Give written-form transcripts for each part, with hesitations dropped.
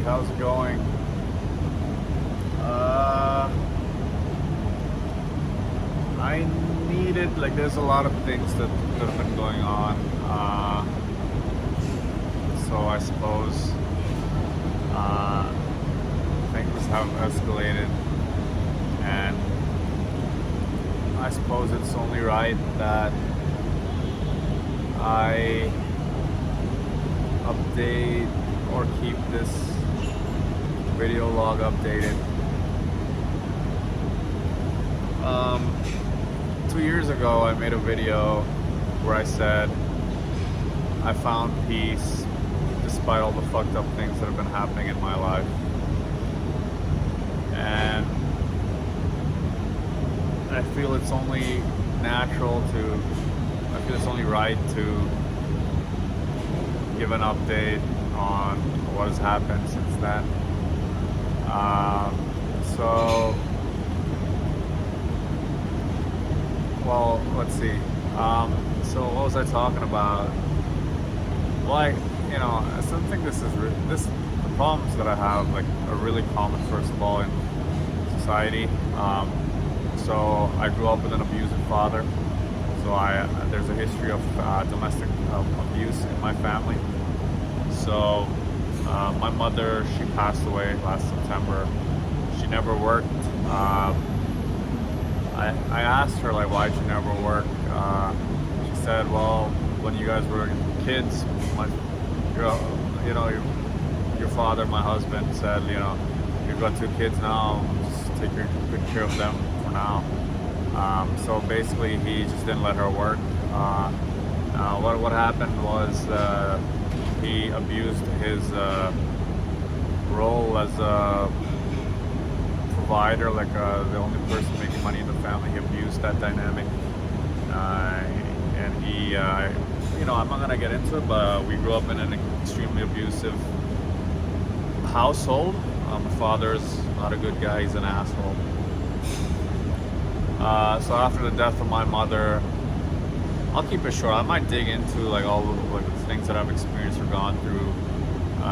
how's it going? I needed, like, there's a lot of things that have been going on. So I suppose things have escalated, and I suppose it's only right that I update or keep this video log updated. 2 years ago, I made a video where I said I found peace despite all the fucked up things that have been happening in my life. And I feel it's only it's only right to give an update on what has happened since then. Well, let's see. So what was I talking about? Well, I still think the problems that I have, like, are really common, first of all, in society. So I grew up with an abusive father. So there's a history of domestic abuse in my family. So my mother, she passed away last September. She never worked. I asked her, like, why'd you never work? She said, well, when you guys were kids, your father, my husband, said, you've got 2 kids now, just take good care of them for now. So basically, he just didn't let her work. What happened was he abused his role as a provider, like the only person making money in the family. He abused that dynamic, and he, I'm not gonna get into it, but we grew up in an extremely abusive household. My father's not a good guy; he's an asshole. So after the death of my mother, I'll keep it short. I might dig into, like, all the things that I've experienced or gone through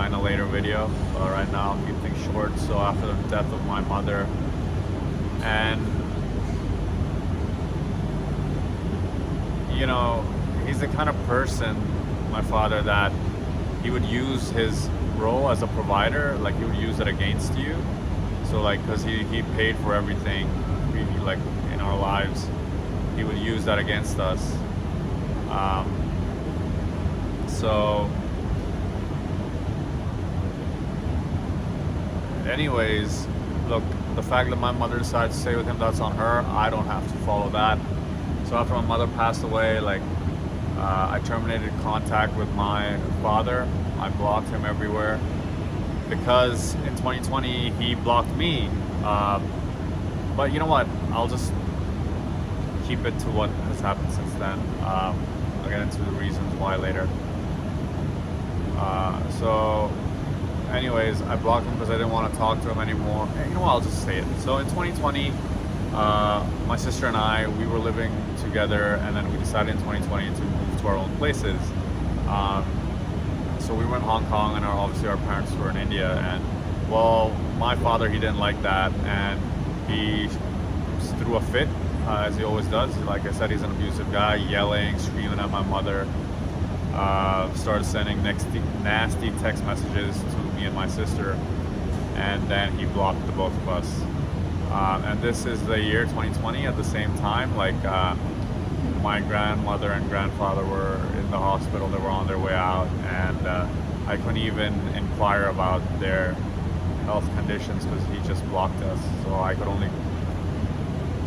in a later video, but right now I'll keep things short. So after the death of my mother, and he's the kind of person, my father, that he would use his role as a provider, like, he would use it against you. So, like, because he paid for everything, like, in our lives, he would use that against us. So anyways, look, the fact that my mother decided to stay with him, that's on her. I don't have to follow that. So after my mother passed away, like, I terminated contact with my father. I blocked him everywhere because in 2020 he blocked me. But you know what? I'll just keep it to what has happened since then. I'll get into the reasons why later. So anyways, I blocked him because I didn't want to talk to him anymore. And you know what? I'll just say it. So in 2020, my sister and I, we were living together, and then we decided in 2020 to move to our own places. So we were in Hong Kong, and obviously our parents were in India. And well, my father, he didn't like that, and he threw a fit, as he always does. Like I said, he's an abusive guy, yelling, screaming at my mother. Started sending nasty text messages to me and my sister, and then he blocked the both of us. And this is the year 2020. At the same time, like, my grandmother and grandfather were in the hospital. They were on their way out, and I couldn't even inquire about their health conditions because he just blocked us. So I could only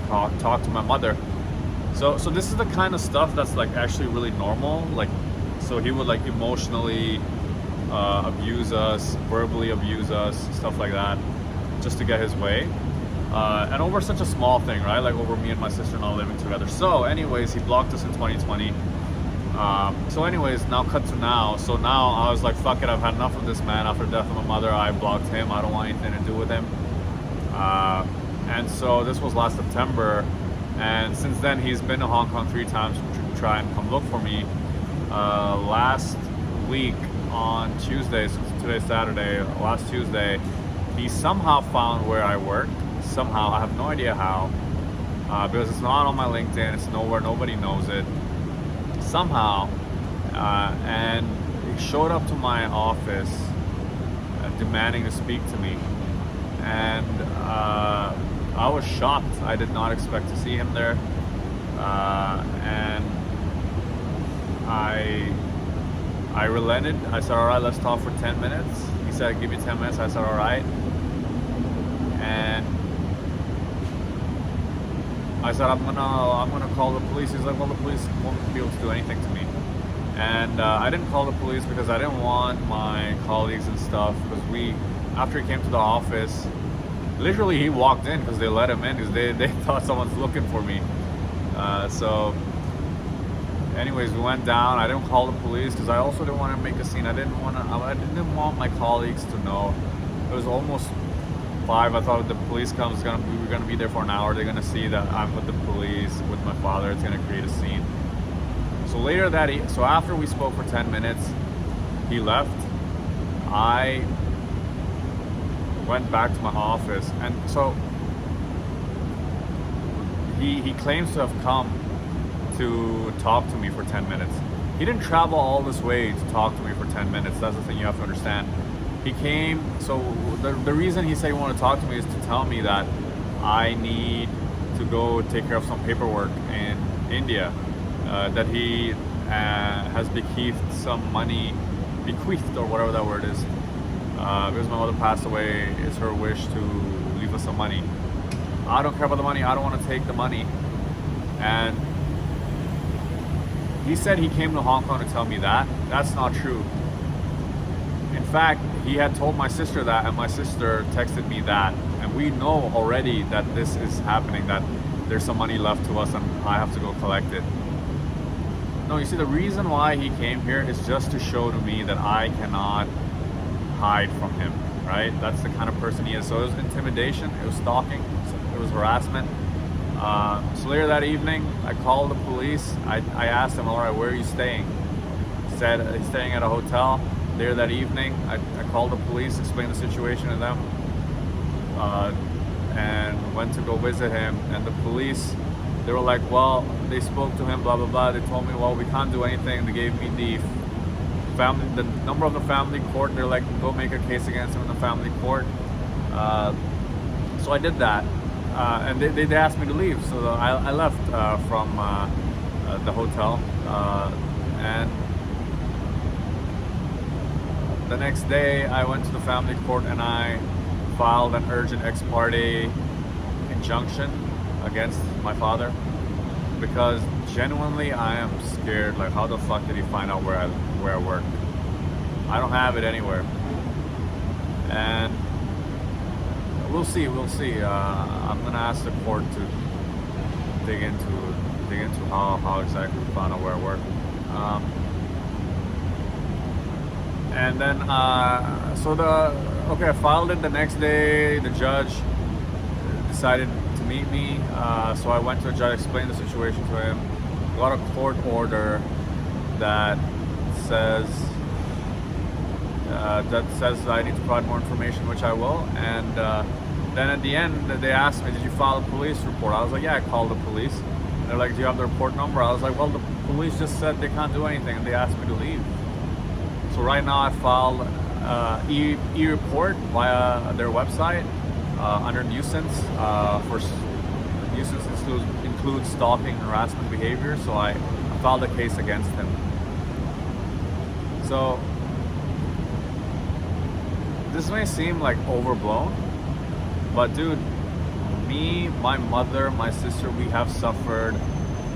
talk to my mother. So this is the kind of stuff that's, like, actually really normal. Like, so he would, like, emotionally abuse us, verbally abuse us, stuff like that, just to get his way. And over such a small thing, right? Like, over me and my sister not living together. So anyways, he blocked us in 2020. So anyways, now cut to now. So now I was like, fuck it, I've had enough of this man. After the death of my mother, I blocked him. I don't want anything to do with him. And so this was last September. And since then, he's been to Hong Kong 3 times to try and come look for me. Last week on Tuesday, so today's Saturday, last Tuesday, he somehow found where I work. Somehow, I have no idea how, because it's not on my LinkedIn. It's nowhere. Nobody knows it. Somehow, and he showed up to my office, demanding to speak to me, and I was shocked. I did not expect to see him there, and I relented. I said, all right, let's talk for 10 minutes. He said, give me 10 minutes. I said, all right. And I said, I'm gonna call the police. He's like, well, the police won't be able to do anything to me. And I didn't call the police because I didn't want my colleagues and stuff, because after he came to the office, literally he walked in because they let him in because they thought someone's looking for me. So anyways, we went down. I didn't call the police because I also didn't want to make a scene. I didn't want my colleagues to know. It was almost 5. I thought if the police comes, we're gonna be there for an hour. They're gonna see that I'm with the police with my father. It's gonna create a scene. So after we spoke for 10 minutes, he left. I went back to my office, and so he claims to have come to talk to me for 10 minutes. He didn't travel all this way to talk to me for 10 minutes. That's the thing you have to understand. He came, so the reason he said he wanted to talk to me is to tell me that I need to go take care of some paperwork in India, that he has bequeathed some money, bequeathed or whatever that word is, because my mother passed away. It's her wish to leave us some money. I don't care about the money. I don't want to take the money. And he said he came to Hong Kong to tell me that. That's not true. In fact, he had told my sister that, and my sister texted me that. And we know already that this is happening, that there's some money left to us and I have to go collect it. No, you see, the reason why he came here is just to show to me that I cannot hide from him, right? That's the kind of person he is. So it was intimidation, it was stalking, it was harassment. So later that evening, I called the police. I asked him, all right, where are you staying? He said he's staying at a hotel. Later that evening, I called the police, explained the situation to them, and went to go visit him. And the police, they were like, well, they spoke to him, blah, blah, blah. They told me, well, we can't do anything. They gave me the number of the family court. They're like, go make a case against him in the family court. So I did that. And they asked me to leave. So I left from the hotel. And the next day, I went to the family court and I filed an urgent ex parte injunction against my father, because genuinely I am scared. Like, how the fuck did he find out where I work? I don't have it anywhere, and we'll see. I'm gonna ask the court to dig into how exactly we found out where I work. And then I filed it the next day. The judge decided to meet me, so I went to the judge, explained the situation to him, got a court order that says I need to provide more information, which I will. And then at the end, they asked me, did you file a police report? I was like, yeah, I called the police. And they're like, do you have the report number? I was like, well, the police just said they can't do anything, and they asked me to leave. So right now I filed e-report via their website under nuisance. For nuisance includes stalking and harassment behavior. So I filed a case against him. So this may seem like overblown, but dude, me, my mother, my sister, we have suffered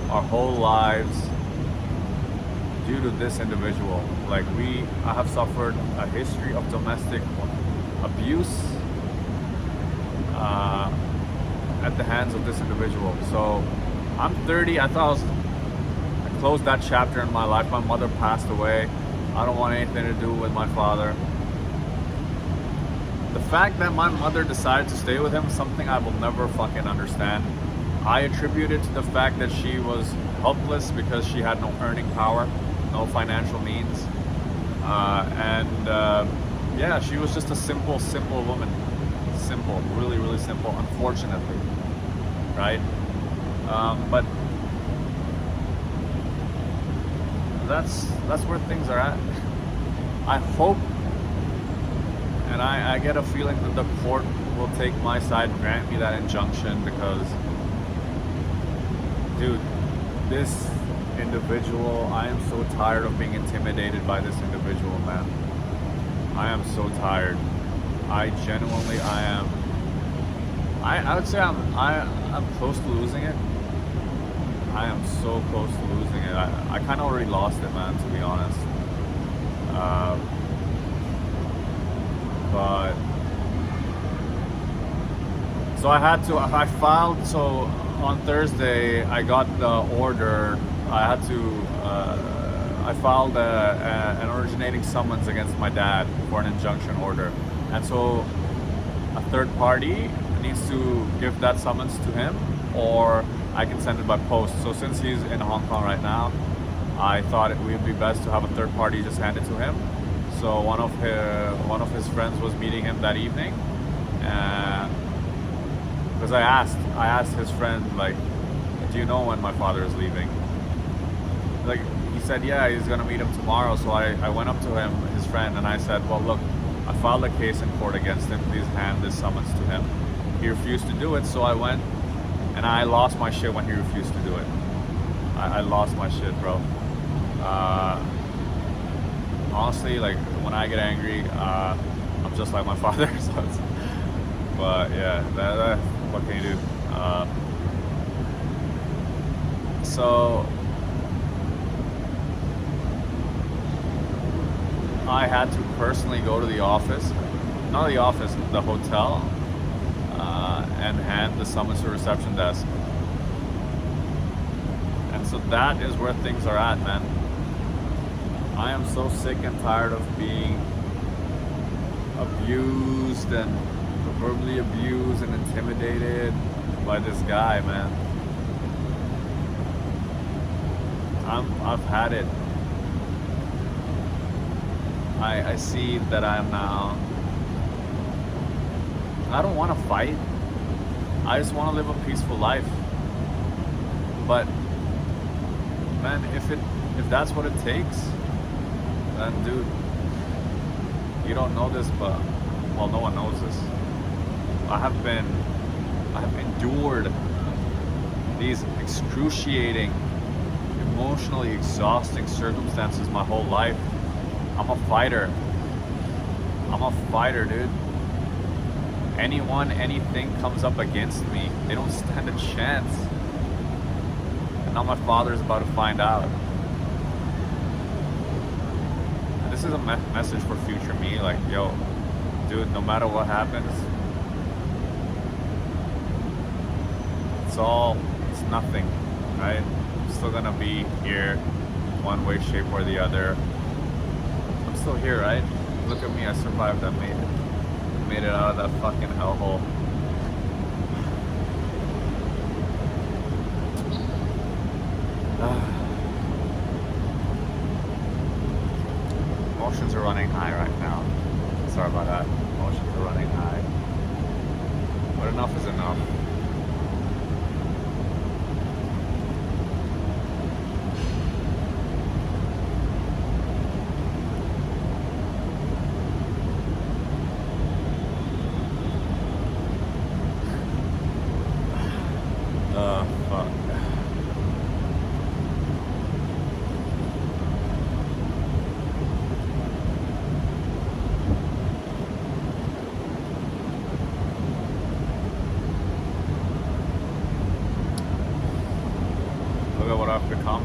our whole lives due to this individual. Like, I have suffered a history of domestic abuse at the hands of this individual. So I'm 30. I closed that chapter in my life. My mother passed away. I don't want anything to do with my father. The fact that my mother decided to stay with him is something I will never fucking understand. I attribute it to the fact that she was helpless because she had no earning power, no financial means, and Yeah, she was just a simple woman. Simple, really, really simple, unfortunately, right? But that's where things are at. I hope, and I get a feeling that the court will take my side and grant me that injunction because, dude, this individual, I am so tired of being intimidated by this individual, man. I am so tired. I genuinely, I am. I would say I'm close to losing it. I am so close to losing it. I kind of already lost it, man, to be honest. But so I filed. So on Thursday, I got the order. I filed an originating summons against my dad for an injunction order, and so a third party needs to give that summons to him, or I can send it by post. So since he's in Hong Kong right now, I thought it would be best to have a third party just hand it to him. So one of his friends was meeting him that evening, because I asked his friend, like, do you know when my father is leaving? Like, he said, yeah, he's gonna meet him tomorrow. So I went up to him, his friend, and I said, well, look, I filed a case in court against him. Please hand this summons to him. He refused to do it, so I went and I lost my shit when he refused to do it. I lost my shit, bro. Honestly, like, when I get angry, I'm just like my father. But yeah, what can you do? So I had to personally go to the office, not the office, the hotel, and hand the summons to reception desk. And so that is where things are at, man. I am so sick and tired of being abused and verbally abused and intimidated by this guy, man. I've had it. I see that I am now. I don't want to fight. I just want to live a peaceful life. But man, if that's what it takes, then dude, you don't know this, but well, no one knows this. I have endured these excruciating, emotionally exhausting circumstances my whole life. I'm a fighter. I'm a fighter, dude. Anyone, anything comes up against me, they don't stand a chance. And now my father's about to find out. And this is a message for future me, like, yo, dude, no matter what happens, it's nothing, right? I'm still gonna be here, one way, shape, or the other. I'm still here, right? Look at me, I survived. I made it out of that fucking hellhole. Emotions are running high right now. Sorry about that. Emotions are running high. But enough is enough. Fuck. Look at what I've become.